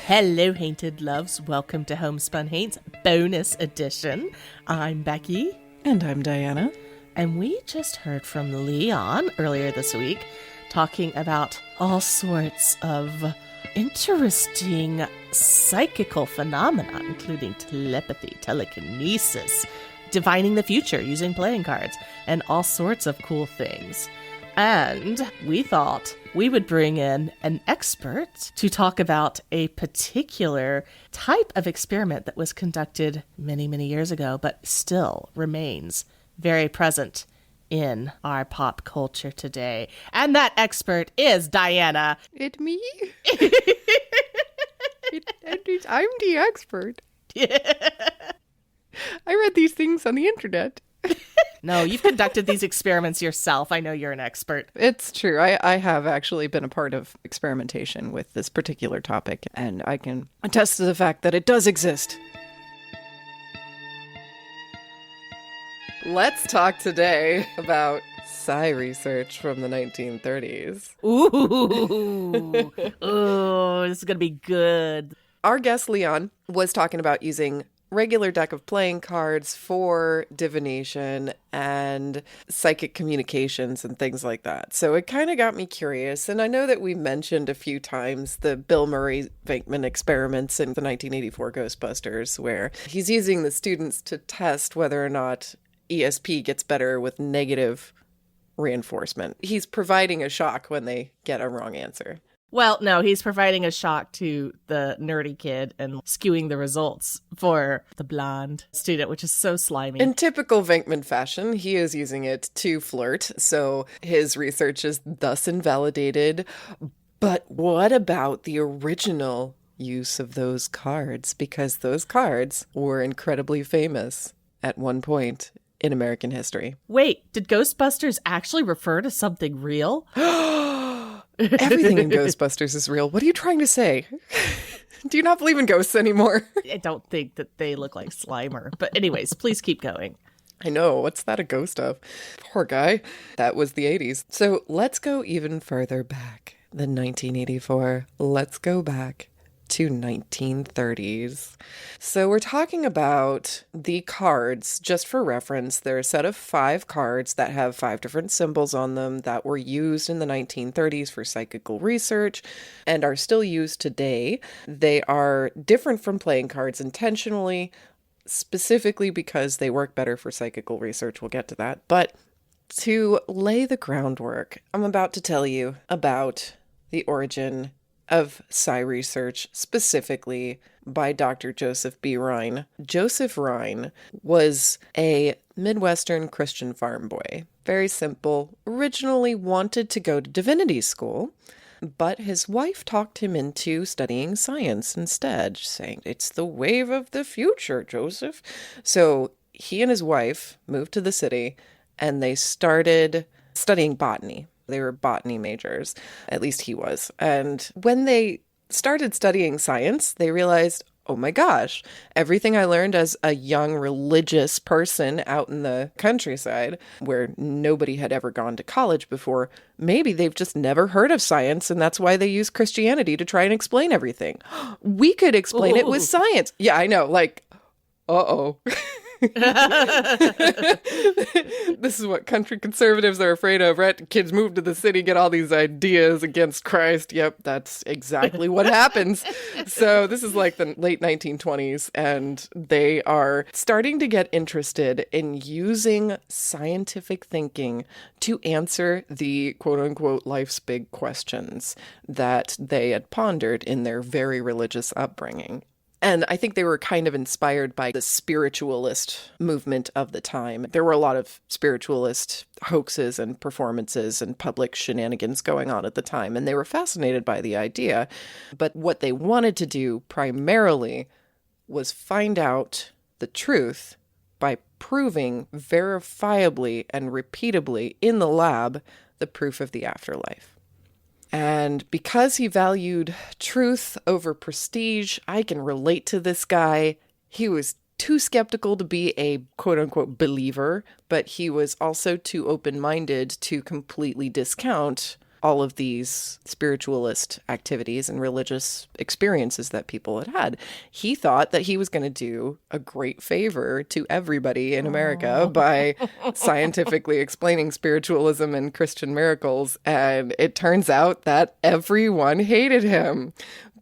Hello, Hainted Loves. Welcome to Homespun Haint's bonus edition. I'm Becky. And I'm Diana. And we just heard from Leon earlier this week talking about all sorts of interesting psychical phenomena, including telepathy, telekinesis, divining the future using playing cards, and all sorts of cool things. And we thought we would bring in an expert to talk about a particular type of experiment that was conducted many, many years ago, but still remains very present in our pop culture today. And that expert is Diana. It me? I'm the expert. I read these things on the internet. No, you've conducted these experiments yourself. I know you're an expert. It's true. I have actually been a part of experimentation with this particular topic, and I can attest to the fact that it does exist. Let's talk today about psi research from the 1930s. Ooh, this is going to be good. Our guest, Leon, was talking about using regular deck of playing cards for divination and psychic communications and things like that. So it kind of got me curious. And I know that we mentioned a few times the Bill Murray Venkman experiments in the 1984 Ghostbusters, where he's using the students to test whether or not ESP gets better with negative reinforcement. He's providing a shock when they get a wrong answer. Well, no, he's providing a shock to the nerdy kid and skewing the results for the blonde student, which is so slimy. In typical Venkman fashion, he is using it to flirt, so his research is thus invalidated. But what about the original use of those cards? Because those cards were incredibly famous at one point in American history. Wait, did Ghostbusters actually refer to something real? Everything in Ghostbusters is real. What are you trying to say? Do you not believe in ghosts anymore? I don't think that they look like Slimer. But anyways, please keep going. I know. What's that a ghost of? Poor guy. That was the 80s. So let's go even further back than 1984. Let's go back to 1930s. So we're talking about the cards, just for reference. They're a set of 5 cards that have 5 different symbols on them that were used in the 1930s for psychical research and are still used today. They are different from playing cards intentionally, specifically because they work better for psychical research. We'll get to that. But to lay the groundwork, I'm about to tell you about the origin of psi research, specifically by Dr. Joseph B. Rhine. Joseph Rhine was a Midwestern Christian farm boy. Very simple. Originally wanted to go to divinity school, but his wife talked him into studying science instead, saying, "It's the wave of the future, Joseph." So he and his wife moved to the city, and they started studying botany. They were botany majors, at least he was. And when they started studying science, they realized, oh my gosh, everything I learned as a young religious person out in the countryside where nobody had ever gone to college before, maybe they've just never heard of science, and that's why they use Christianity to try and explain everything. We could explain it with science. Yeah, I know. Like, uh-oh. This is what country conservatives are afraid of, right? Kids move to the city, get all these ideas against Christ. Yep, that's exactly what happens. So this is like the late 1920s, and they are starting to get interested in using scientific thinking to answer the quote-unquote life's big questions that they had pondered in their very religious upbringing. And I think they were kind of inspired by the spiritualist movement of the time. There were a lot of spiritualist hoaxes and performances and public shenanigans going on at the time, and they were fascinated by the idea. But what they wanted to do primarily was find out the truth by proving verifiably and repeatably in the lab the proof of the afterlife. And because he valued truth over prestige, I can relate to this guy. He was too skeptical to be a quote-unquote believer, but he was also too open-minded to completely discount all of these spiritualist activities and religious experiences that people had had. He thought that he was going to do a great favor to everybody in America by scientifically explaining spiritualism and Christian miracles. And it turns out that everyone hated him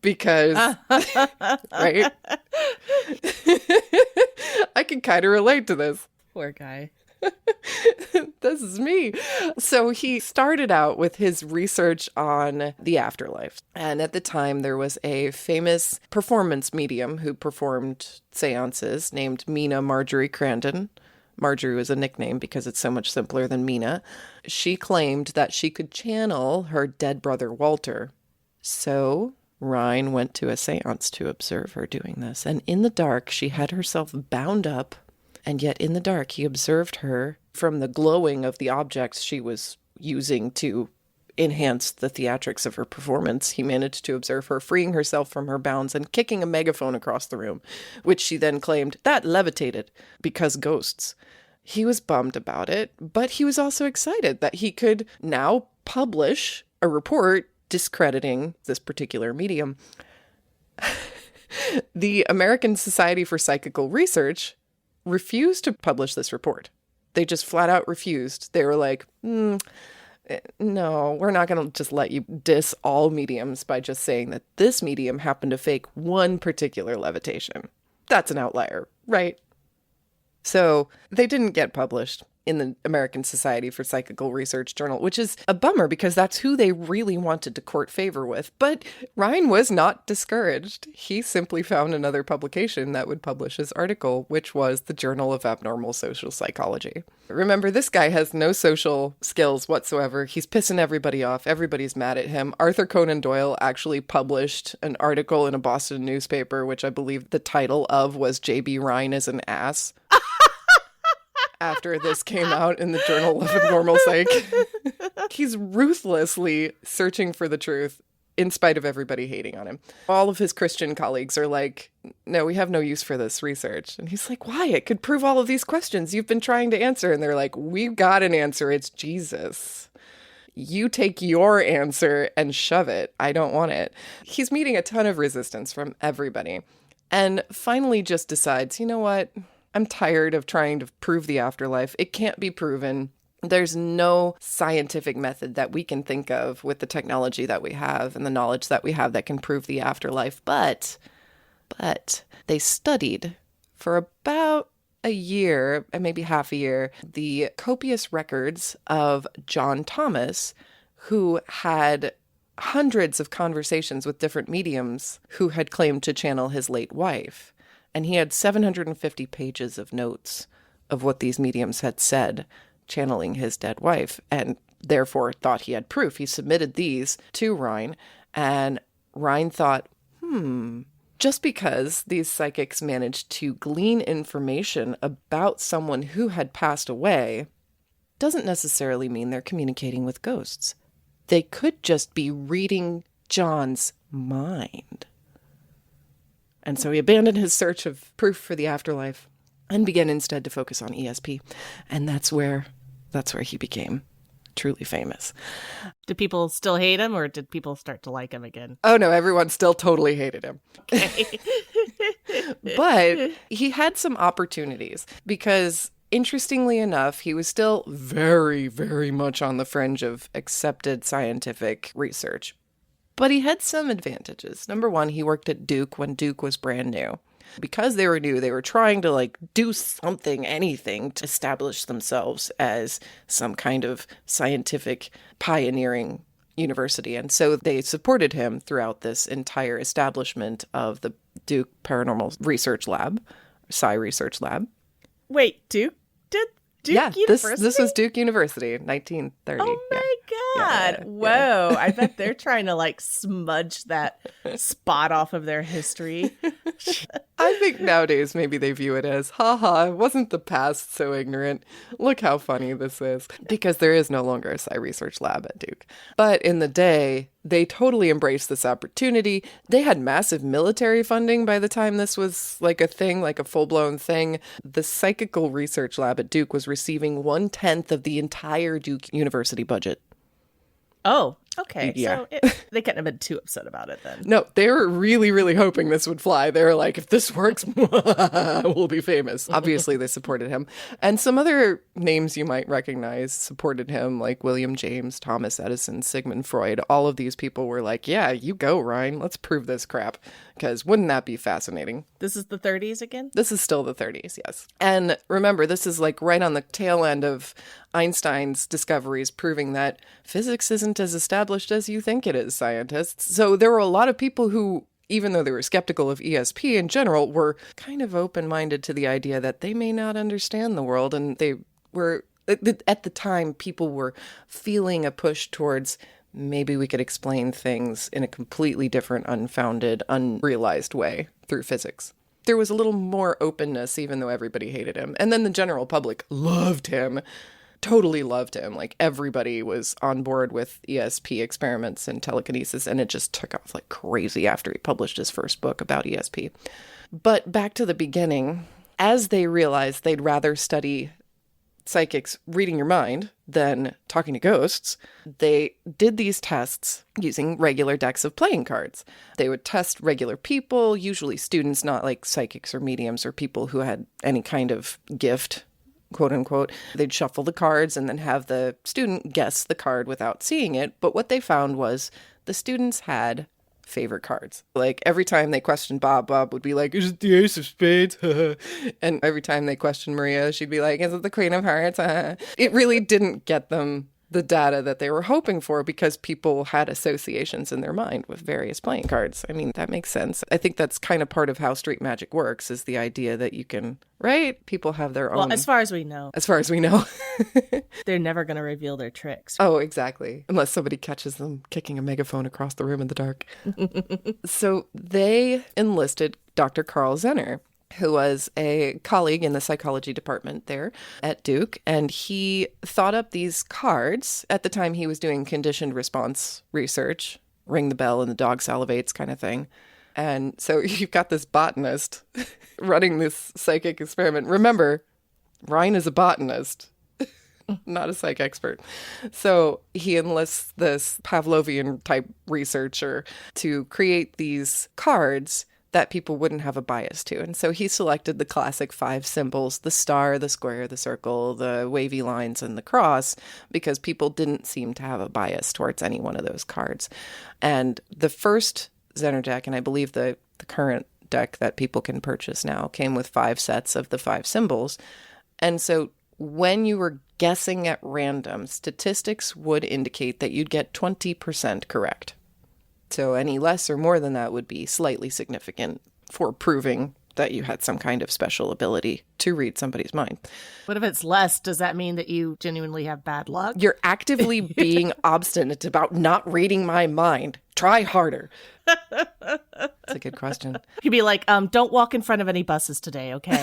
because, right? I can kind of relate to this. Poor guy. This is me. So he started out with his research on the afterlife. And at the time, there was a famous performance medium who performed seances named Mina Marjorie Crandon. Marjorie was a nickname because it's so much simpler than Mina. She claimed that she could channel her dead brother Walter. So Ryan went to a seance to observe her doing this. And in the dark, she had herself bound up. And yet in the dark, he observed her from the glowing of the objects she was using to enhance the theatrics of her performance. He managed to observe her freeing herself from her bounds and kicking a megaphone across the room, which she then claimed that levitated because ghosts. He was bummed about it, but he was also excited that he could now publish a report discrediting this particular medium. The American Society for Psychical Research refused to publish this report. They just flat out refused. They were like, no, we're not going to just let you diss all mediums by just saying that this medium happened to fake one particular levitation. That's an outlier, right? So they didn't get published in the American Society for Psychical Research journal, which is a bummer because that's who they really wanted to court favor with. But Ryan was not discouraged. He simply found another publication that would publish his article, which was the Journal of Abnormal Social Psychology. Remember, this guy has no social skills whatsoever. He's pissing everybody off. Everybody's mad at him. Arthur Conan Doyle actually published an article in a Boston newspaper, which I believe the title of was J.B. Ryan is an Ass. After this came out in the Journal of Abnormal Psych. He's ruthlessly searching for the truth in spite of everybody hating on him. All of his Christian colleagues are like, no, we have no use for this research. And he's like, why? It could prove all of these questions you've been trying to answer. And they're like, we've got an answer. It's Jesus. You take your answer and shove it. I don't want it. He's meeting a ton of resistance from everybody. And finally just decides, you know what? I'm tired of trying to prove the afterlife. It can't be proven. There's no scientific method that we can think of with the technology that we have and the knowledge that we have that can prove the afterlife. But they studied for about a year, and maybe half a year, the copious records of John Thomas, who had hundreds of conversations with different mediums who had claimed to channel his late wife. And he had 750 pages of notes of what these mediums had said, channeling his dead wife, and therefore thought he had proof. He submitted these to Ryan, and Ryan thought, just because these psychics managed to glean information about someone who had passed away doesn't necessarily mean they're communicating with ghosts. They could just be reading John's mind. And so he abandoned his search of proof for the afterlife and began instead to focus on ESP. And that's where he became truly famous. Did people still hate him, or did people start to like him again? Oh, no, everyone still totally hated him. Okay. But he had some opportunities because, interestingly enough, he was still very, very much on the fringe of accepted scientific research. But he had some advantages. Number one, he worked at Duke when Duke was brand new. Because they were new, they were trying to do something, anything to establish themselves as some kind of scientific pioneering university. And so they supported him throughout this entire establishment of the Duke Paranormal Research Lab, Psi Research Lab. Wait, Duke? Duke University? This was Duke University, 1930. Oh my God. Whoa. I bet they're trying to smudge that spot off of their history. I think nowadays maybe they view it as, haha, wasn't the past so ignorant? Look how funny this is. Because there is no longer a Psi Research Lab at Duke. But in the day, they totally embraced this opportunity. They had massive military funding by the time this was a thing, a full-blown thing. The Psychical Research Lab at Duke was receiving 1/10 of the entire Duke University budget. Oh, Okay, Yeah. so they couldn't have been too upset about it then. No, they were really, really hoping this would fly. They were like, if this works, we'll be famous. Obviously, they supported him. And some other names you might recognize supported him, like William James, Thomas Edison, Sigmund Freud. All of these people were like, yeah, you go, Ryan. Let's prove this crap. Because wouldn't that be fascinating? This is the 30s again? This is still the 30s, yes. And remember, this is like right on the tail end of Einstein's discoveries proving that physics isn't as established as you think it is, scientists. So there were a lot of people who, even though they were skeptical of ESP in general, were kind of open-minded to the idea that they may not understand the world. And they were, at the time, people were feeling a push towards maybe we could explain things in a completely different, unfounded, unrealized way through physics. There was a little more openness, even though everybody hated him. And then the general public loved him, totally loved him. Like everybody was on board with ESP experiments and telekinesis, and it just took off like crazy after he published his first book about ESP. But back to the beginning, as they realized they'd rather study psychics reading your mind than talking to ghosts, they did these tests using regular decks of playing cards. They would test regular people, usually students, not like psychics or mediums or people who had any kind of gift, quote unquote. They'd shuffle the cards and then have the student guess the card without seeing it. But what they found was the students had favorite cards. Like every time they questioned Bob, Bob would be like, is it the Ace of Spades? And every time they questioned Maria, she'd be like, is it the Queen of Hearts? It really didn't get them the data that they were hoping for because people had associations in their mind with various playing cards. I mean, that makes sense. I think that's kind of part of how street magic works, is the idea that you can, right? People have their own. Well, as far as we know. As far as we know. They're never going to reveal their tricks. Oh, exactly. Unless somebody catches them kicking a megaphone across the room in the dark. So they enlisted Dr. Karl Zener, who was a colleague in the psychology department there at Duke. And he thought up these cards. At the time, he was doing conditioned response research, ring the bell and the dog salivates kind of thing. And so you've got this botanist running this psychic experiment. Remember, Ryan is a botanist, not a psych expert. So he enlists this Pavlovian type researcher to create these cards that people wouldn't have a bias to. And so he selected the classic 5 symbols, the star, the square, the circle, the wavy lines, and the cross, because people didn't seem to have a bias towards any one of those cards. And the first Zener deck, and I believe the current deck that people can purchase now, came with 5 sets of the 5 symbols. And so when you were guessing at random, statistics would indicate that you'd get 20% correct. So any less or more than that would be slightly significant for proving that you had some kind of special ability to read somebody's mind. What if it's less? Does that mean that you genuinely have bad luck? You're actively being obstinate about not reading my mind. Try harder. That's a good question. You'd be like, don't walk in front of any buses today, okay?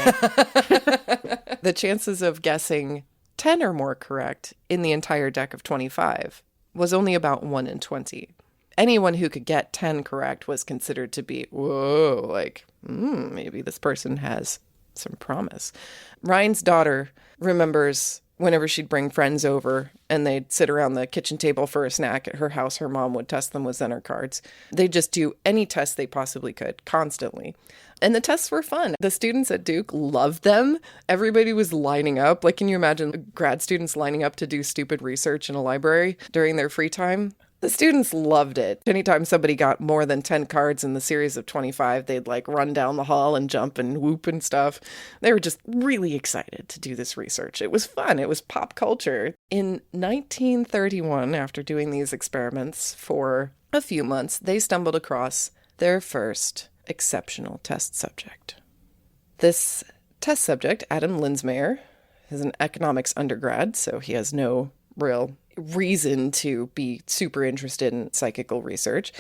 The chances of guessing 10 or more correct in the entire deck of 25 was only about 1 in 20. Anyone who could get 10 correct was considered to be, whoa, like, maybe this person has some promise. Ryan's daughter remembers whenever she'd bring friends over and they'd sit around the kitchen table for a snack at her house, her mom would test them with Zener cards. They'd just do any test they possibly could, constantly. And the tests were fun. The students at Duke loved them. Everybody was lining up. Like, can you imagine grad students lining up to do stupid research in a library during their free time? The students loved it. Anytime somebody got more than 10 cards in the series of 25, they'd like run down the hall and jump and whoop and stuff. They were just really excited to do this research. It was fun. It was pop culture. In 1931, after doing these experiments for a few months, they stumbled across their first exceptional test subject. This test subject, Adam Linsmeyer, is an economics undergrad, so he has no real reason to be super interested in psychical research.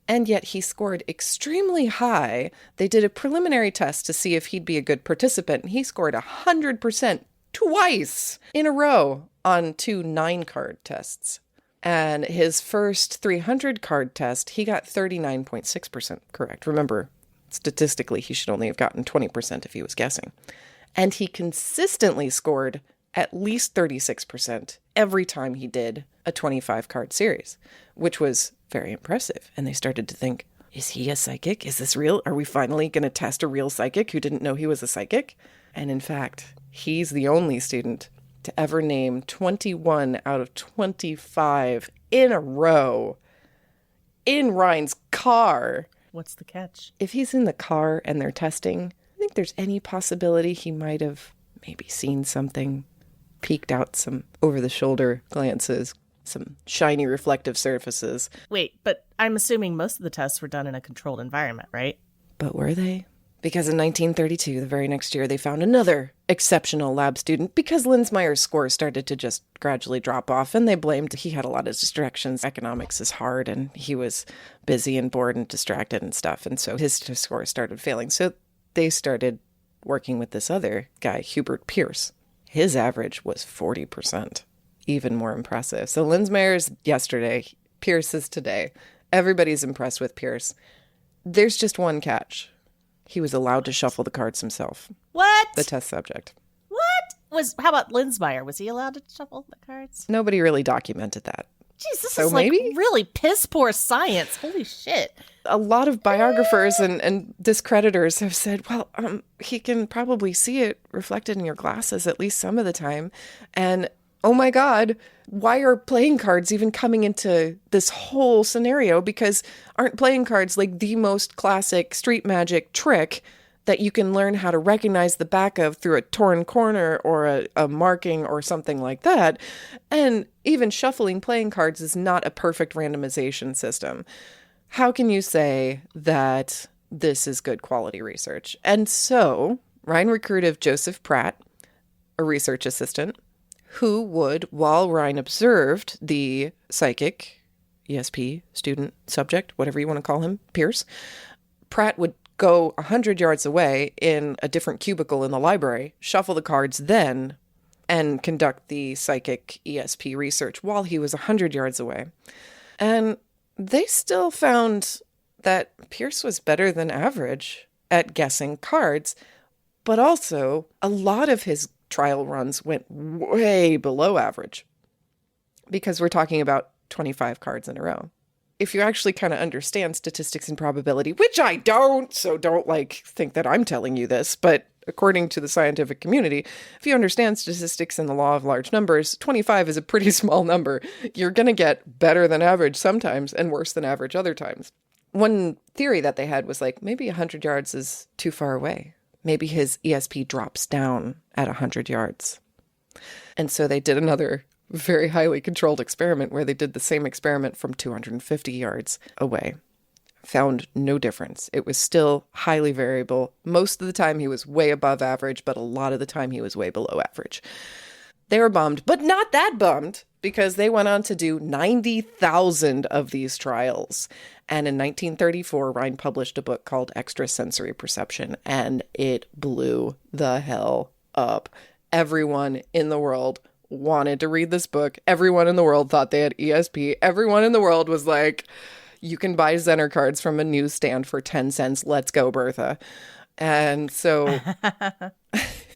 And yet he scored extremely high. They did a preliminary test to see if he'd be a good participant, and he scored 100% twice in a row on 2 9-card tests. And his first 300-card test, he got 39.6% correct. Remember, statistically, he should only have gotten 20% if he was guessing. And he consistently scored at least 36% every time he did a 25 card series, which was very impressive. And they started to think, is he a psychic? Is this real? Are we finally going to test a real psychic who didn't know he was a psychic? And in fact, he's the only student to ever name 21 out of 25 in a row in Ryan's car. What's the catch? If he's in the car and they're testing, I think there's any possibility he might have maybe seen something, peeked out some over-the-shoulder glances, some shiny reflective surfaces. Wait, but I'm assuming most of the tests were done in a controlled environment, right? But were they? Because in 1932, the very next year, they found another exceptional lab student because Linsmeyer's score started to just gradually drop off, and they blamed he had a lot of distractions. Economics is hard, and he was busy and bored and distracted and stuff, and so his score started failing. So they started working with this other guy, Hubert Pierce. His average was 40%. Even more impressive. So Linsmeyer's yesterday, Pierce is today. Everybody's impressed with Pierce. There's just one catch. He was allowed to shuffle the cards himself. What? The test subject. How about Linsmeyer? Was he allowed to shuffle the cards? Nobody really documented that. Jeez, this So is like maybe? really piss poor science. Holy shit. A lot of biographers and discreditors have said, well, he can probably see it reflected in your glasses at least some of the time. And oh my God, why are playing cards even coming into this whole scenario? Because aren't playing cards like the most classic street magic trick that you can learn how to recognize the back of through a torn corner or a marking or something like that? And even shuffling playing cards is not a perfect randomization system. How can you say that this is good quality research? And so Ryan recruited Joseph Pratt, a research assistant, who would, while Ryan observed the psychic, ESP, student, subject, whatever you want to call him, Pierce, Pratt would go 100 yards away in a different cubicle in the library, shuffle the cards then, and conduct the psychic ESP research while he was 100 yards away. And they still found that Pierce was better than average at guessing cards, but also a lot of his trial runs went way below average because we're talking about 25 cards in a row. If you actually kind of understand statistics and probability, which I don't, so don't think that I'm telling you this, but according to the scientific community, if you understand statistics and the law of large numbers, 25 is a pretty small number. You're going to get better than average sometimes and worse than average other times. One theory that they had was maybe 100 yards is too far away. Maybe his ESP drops down at 100 yards. And so they did another very highly controlled experiment where they did the same experiment from 250 yards away. Found no difference. It was still highly variable. Most of the time he was way above average, but a lot of the time he was way below average. They were bummed, but not that bummed, because they went on to do 90,000 of these trials. And in 1934, Ryan published a book called Extrasensory Perception, and it blew the hell up. Everyone in the world wanted to read this book. Everyone in the world thought they had ESP. Everyone in the world was like, you can buy Zener cards from a newsstand for 10 cents. Let's go, Bertha. And so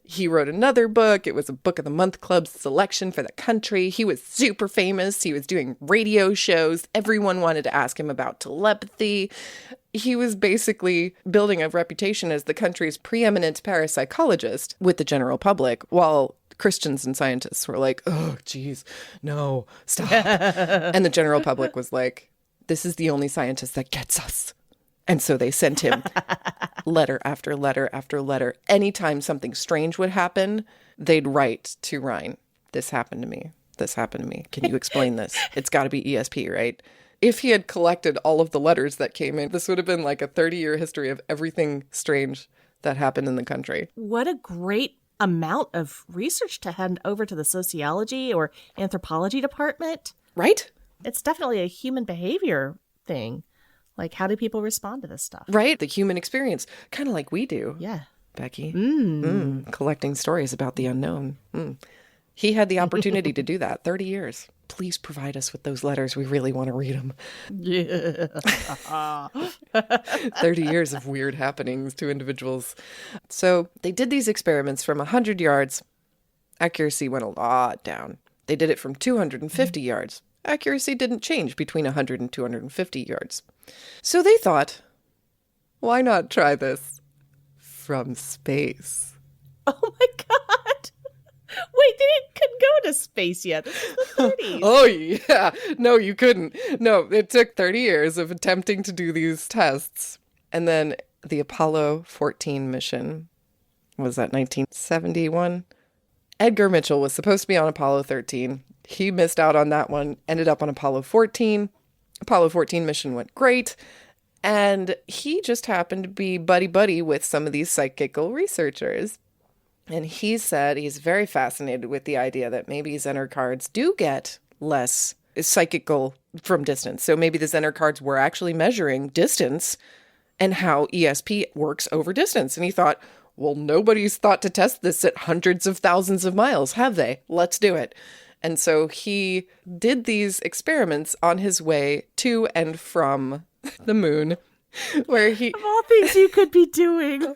he wrote another book. It was a Book of the Month Club selection for the country. He was super famous. He was doing radio shows. Everyone wanted to ask him about telepathy. He was basically building a reputation as the country's preeminent parapsychologist with the general public, while Christians and scientists were like, oh, geez, no, stop. And the general public was like, this is the only scientist that gets us. And so they sent him letter after letter after letter. Anytime something strange would happen, they'd write to Ryan, this happened to me. This happened to me. Can you explain this? It's got to be ESP, right? If he had collected all of the letters that came in, this would have been like a 30-year history of everything strange that happened in the country. What a great amount of research to hand over to the sociology or anthropology department. Right? It's definitely a human behavior thing. Like, how do people respond to this stuff? Right? The human experience. Kind of like we do. Yeah. Becky. Collecting stories about the unknown. He had the opportunity to do that. 30 years. Please provide us with those letters. We really want to read them. Yeah. 30 years of weird happenings to individuals. So they did these experiments from 100 yards. Accuracy went a lot down. They did it from 250 yards. accuracy didn't change between 100 and 250 yards. So they thought, why not try this from space? Oh my God. Wait, they couldn't go into space yet. This is the 30s. Oh, yeah. No, you couldn't. No, it took 30 years of attempting to do these tests. And then the Apollo 14 mission, was that 1971? Edgar Mitchell was supposed to be on Apollo 13. He missed out on that one, ended up on Apollo 14. Apollo 14 mission went great. And he just happened to be buddy-buddy with some of these psychical researchers. And he said he's very fascinated with the idea that maybe Zener cards do get less psychical from distance. So maybe the Zener cards were actually measuring distance and how ESP works over distance. And he thought, well, nobody's thought to test this at hundreds of thousands of miles, have they? Let's do it. And so he did these experiments on his way to and from the moon, where he... Of all things you could be doing.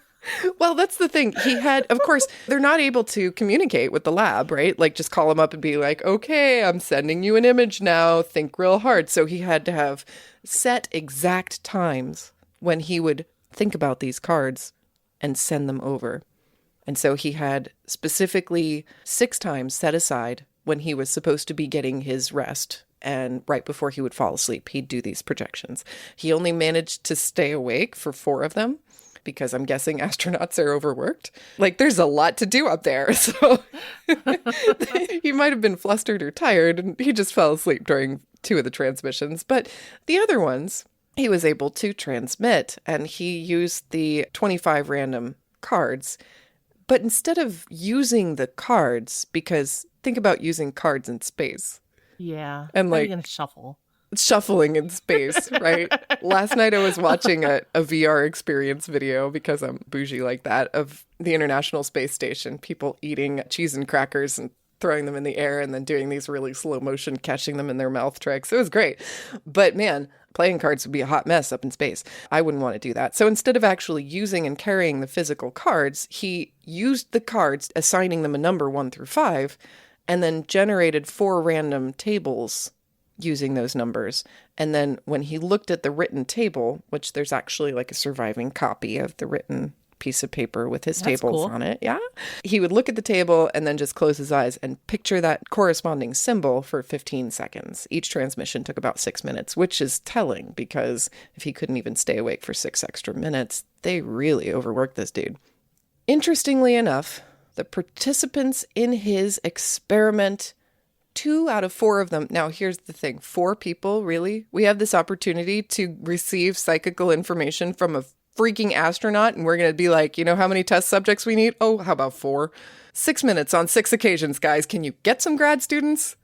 Well, that's the thing. He had, of course, they're not able to communicate with the lab, right? Like, just call him up and be like, okay, I'm sending you an image now. Think real hard. So he had to have set exact times when he would think about these cards and send them over. And so he had specifically 6 times set aside when he was supposed to be getting his rest. And right before he would fall asleep, he'd do these projections. He only managed to stay awake for 4 of them, because I'm guessing astronauts are overworked. Like, there's a lot to do up there. So he might have been flustered or tired, and he just fell asleep during 2 of the transmissions. But the other ones, he was able to transmit, and he used the 25 random cards. But instead of using the cards, because think about using cards in space. Yeah. And How are like, you going to shuffle? Shuffling in space, right? Last night I was watching a VR experience video, because I'm bougie like that, of the International Space Station, people eating cheese and crackers and throwing them in the air and then doing these really slow motion, catching them in their mouth tricks. It was great. But man, playing cards would be a hot mess up in space. I wouldn't want to do that. So instead of actually using and carrying the physical cards, he used the cards, assigning them a number 1 through 5, and then generated 4 random tables using those numbers. And then when he looked at the written table, which there's actually like a surviving copy of the written piece of paper with his That's tables cool. on it. Yeah. He would look at the table and then just close his eyes and picture that corresponding symbol for 15 seconds. Each transmission took about 6 minutes, which is telling, because if he couldn't even stay awake for 6 extra minutes, they really overworked this dude. Interestingly enough, the participants in his experiment, 2 out of 4 of them. Now, here's the thing. 4 people, really? We have this opportunity to receive psychical information from a freaking astronaut, and we're going to be like, you know how many test subjects we need? Oh, how about 4? 6 minutes on 6 occasions, guys. Can you get some grad students?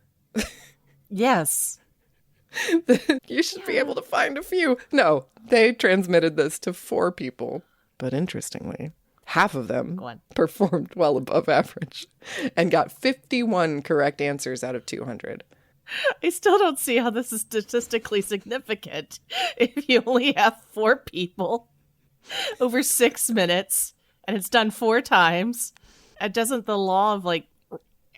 Yes. You should be able to find a few. No, they transmitted this to 4 people. But interestingly, half of them performed well above average and got 51 correct answers out of 200. I still don't see how this is statistically significant if you only have 4 people over 6 minutes and it's done 4 times. Doesn't the law of like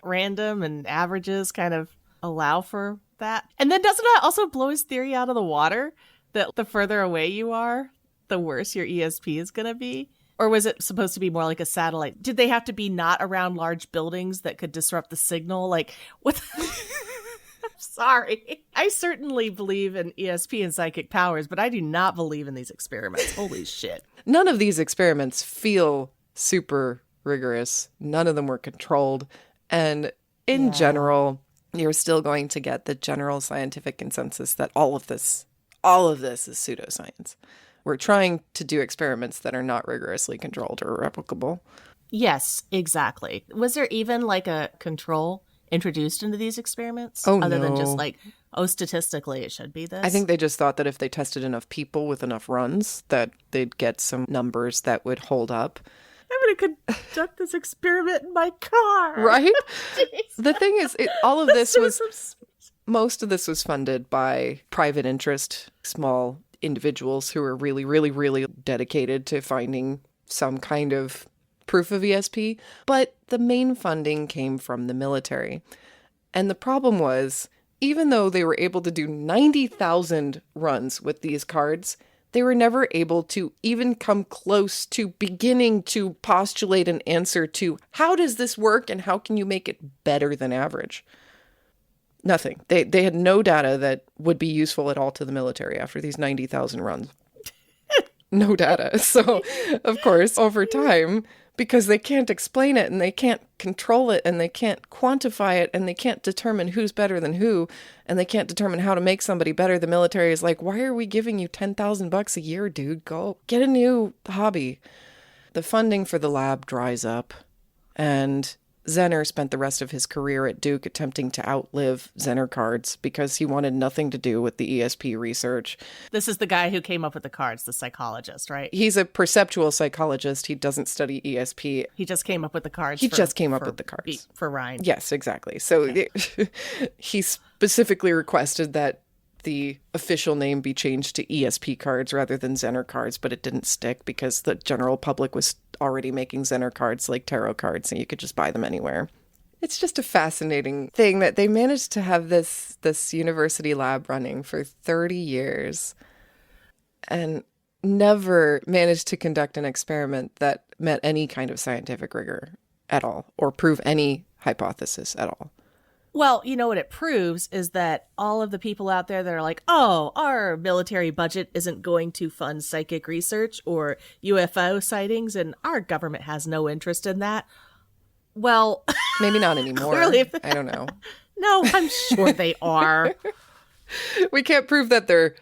random and averages kind of allow for that? And then doesn't that also blow his theory out of the water that the further away you are, the worse your ESP is going to be? Or was it supposed to be more like a satellite? Did they have to be not around large buildings that could disrupt the signal? Like, what? I'm sorry. I certainly believe in ESP and psychic powers, but I do not believe in these experiments. Holy shit. None of these experiments feel super rigorous. None of them were controlled. And in general, you're still going to get the general scientific consensus that all of this is pseudoscience. We're trying to do experiments that are not rigorously controlled or replicable. Yes, exactly. Was there even like a control introduced into these experiments? Oh, Other than no. just like, oh, statistically it should be this? I think they just thought that if they tested enough people with enough runs, that they'd get some numbers that would hold up. I'm going to conduct this experiment in my car. Right? Jeez. The thing is, all of this was, was... most of this was funded by private interest, small individuals who were really, really, really dedicated to finding some kind of proof of ESP. But the main funding came from the military. And the problem was, even though they were able to do 90,000 runs with these cards, they were never able to even come close to beginning to postulate an answer to how does this work and how can you make it better than average? Nothing. They had no data that would be useful at all to the military after these 90,000 runs. No data. So, of course, over time, because they can't explain it and they can't control it and they can't quantify it and they can't determine who's better than who and they can't determine how to make somebody better, the military is like, why are we giving you $10,000 a year, dude? Go get a new hobby. The funding for the lab dries up, and Zener spent the rest of his career at Duke attempting to outlive Zener cards because he wanted nothing to do with the ESP research. This is the guy who came up with the cards, the psychologist, right? He's a perceptual psychologist. He doesn't study ESP. He just came up with the cards. For Ryan. Yes, exactly. So he specifically requested that the official name be changed to ESP cards rather than Zener cards, but it didn't stick because the general public was already making Zener cards like tarot cards, and you could just buy them anywhere. It's just a fascinating thing that they managed to have this university lab running for 30 years and never managed to conduct an experiment that met any kind of scientific rigor at all or prove any hypothesis at all. Well, you know what it proves is that all of the people out there that are like, oh, our military budget isn't going to fund psychic research or UFO sightings, and our government has no interest in that. Well, maybe not anymore. Clearly, I don't know. No, I'm sure they are. We can't prove that they're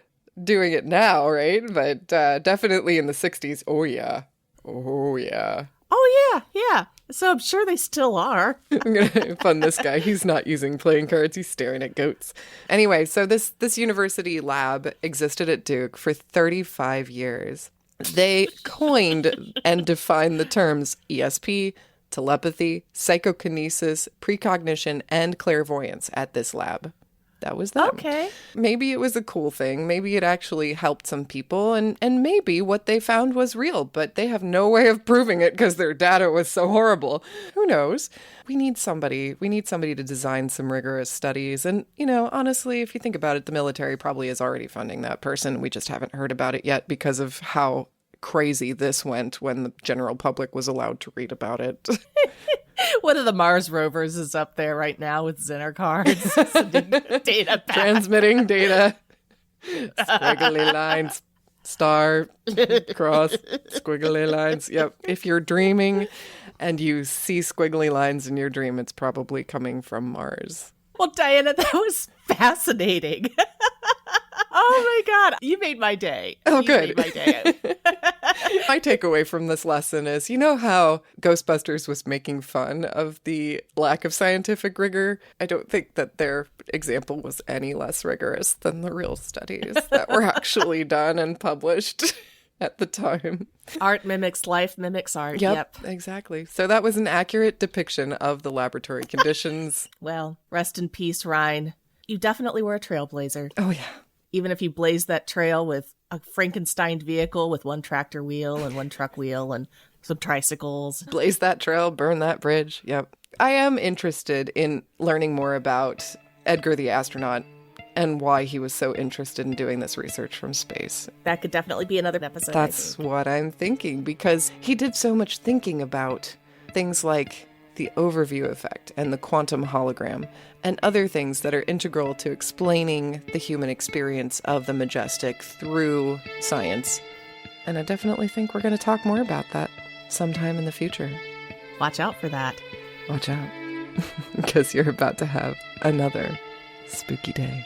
doing it now, right? But definitely in the 60s. Oh, yeah. Oh, yeah. Oh, yeah. So I'm sure they still are. I'm going to fund this guy. He's not using playing cards. He's staring at goats. Anyway, so this university lab existed at Duke for 35 years. They coined and defined the terms ESP, telepathy, psychokinesis, precognition, and clairvoyance at this lab. That was them. Okay. Maybe it was a cool thing. Maybe it actually helped some people. And maybe what they found was real, but they have no way of proving it because their data was so horrible. Who knows? We need somebody to design some rigorous studies. And, you know, honestly, if you think about it, the military probably is already funding that person. We just haven't heard about it yet because of how crazy this went when the general public was allowed to read about it. One of the Mars rovers is up there right now with Zener cards, sending data back. Transmitting data. Squiggly lines. Star, cross, squiggly lines. Yep. If you're dreaming and you see squiggly lines in your dream, it's probably coming from Mars. Well, Diana, that was fascinating. Oh my God. You made my day. Good. You made my day. My takeaway from this lesson is, you know how Ghostbusters was making fun of the lack of scientific rigor? I don't think that their example was any less rigorous than the real studies that were actually done and published at the time. Art mimics life, mimics art. Yep, exactly. So that was an accurate depiction of the laboratory conditions. Well, rest in peace, Ryan. You definitely were a trailblazer. Oh, yeah. Even if you blazed that trail with a Frankenstein vehicle with one tractor wheel and one truck wheel and some tricycles. Blaze that trail, burn that bridge. Yep. I am interested in learning more about Edgar the astronaut and why he was so interested in doing this research from space. That could definitely be another episode. That's what I'm thinking, because he did so much thinking about things like the overview effect and the quantum hologram and other things that are integral to explaining the human experience of the majestic through science. And I definitely think we're going to talk more about that sometime in the future. Watch out for that. Watch out, because you're about to have another spooky day.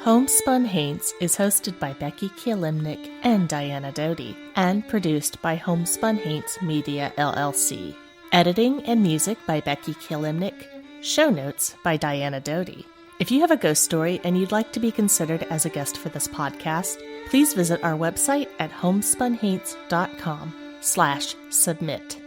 Homespun Haints is hosted by Becky Kielimnik and Diana Doty, and produced by Homespun Haints Media LLC. Editing and music by Becky Kielimnik. Show notes by Diana Doty. If you have a ghost story and you'd like to be considered as a guest for this podcast, please visit our website at homespunhaints.com/submit.